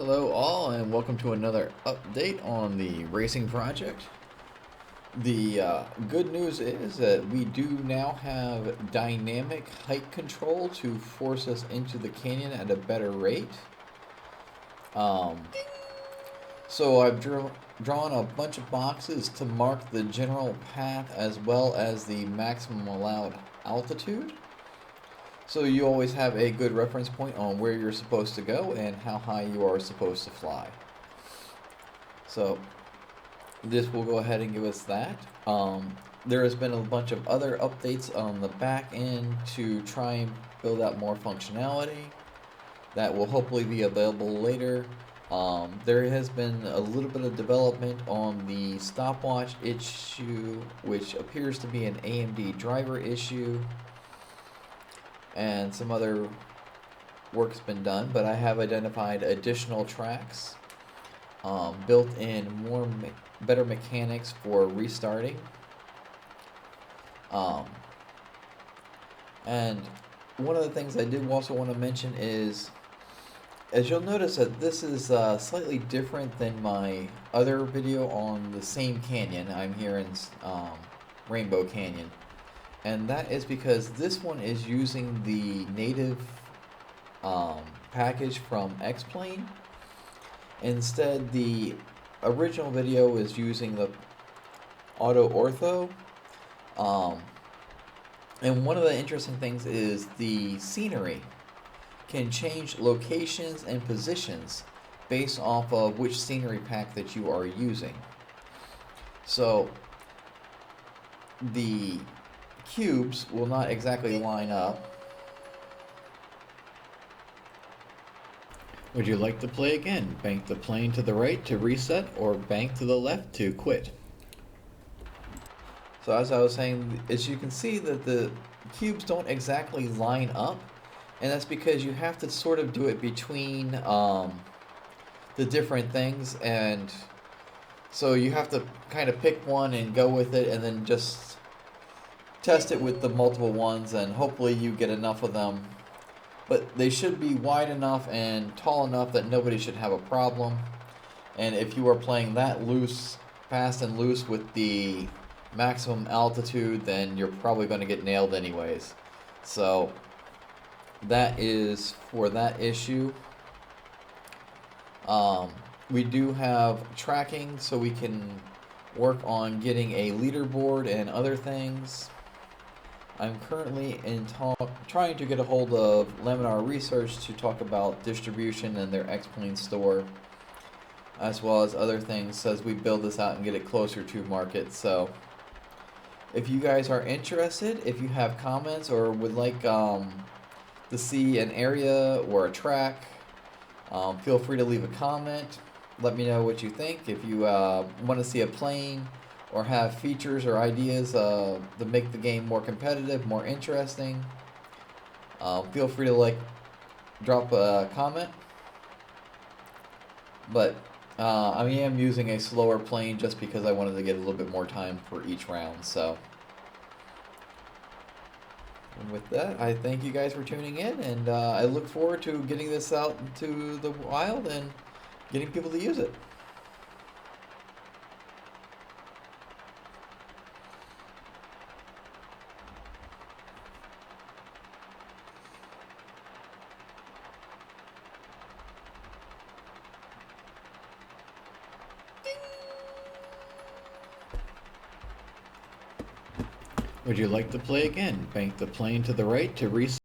Hello all and welcome to another update on the racing project. The good news is that we do now have dynamic height control to force us into the canyon at a better rate. Um, so I've drawn a bunch of boxes to mark the general path as well as the maximum allowed altitude. So you always have a good reference point on where you're supposed to go and how high you are supposed to fly. So this will go ahead and give us that. There has been a bunch of other updates on the back end to try and build out more functionality that will hopefully be available later. There has been a little bit of development on the stopwatch issue, which appears to be an AMD driver issue, and some other work's been done, but I have identified additional tracks, built in better mechanics for restarting. And one of the things I did also want to mention is, as you'll notice that this is slightly different than my other video on the same canyon. I'm here in Rainbow Canyon. And that is because this one is using the native package from X-Plane. Instead, the original video is using the Auto Ortho. And one of the interesting things is the scenery can change locations and positions based off of which scenery pack that you are using. So the cubes will not exactly line up. Would you like to play again? Bank the plane to the right to reset or bank to the left to quit. So as I was saying, as you can see that the cubes don't exactly line up, and that's because you have to sort of do it between the different things, and so you have to kind of pick one and go with it and then just test it with the multiple ones, and hopefully you get enough of them. But they should be wide enough and tall enough that nobody should have a problem. And if you are playing that loose, fast and loose with the maximum altitude, then you're probably going to get nailed anyways. So that is for that issue. We do have tracking, so we can work on getting a leaderboard and other things. I'm currently trying to get a hold of Laminar Research to talk about distribution and their X-Plane store, as well as other things as we build this out and get it closer to market. So if you guys are interested, if you have comments or would like to see an area or a track, feel free to leave a comment. Let me know what you think. If you want to see a plane or have features or ideas to make the game more competitive, more interesting, feel free to drop a comment. But I am using a slower plane just because I wanted to get a little bit more time for each round. So, and with that, I thank you guys for tuning in, and I look forward to getting this out into the wild and getting people to use it. Would you like to play again? Bank the plane to the right to reset.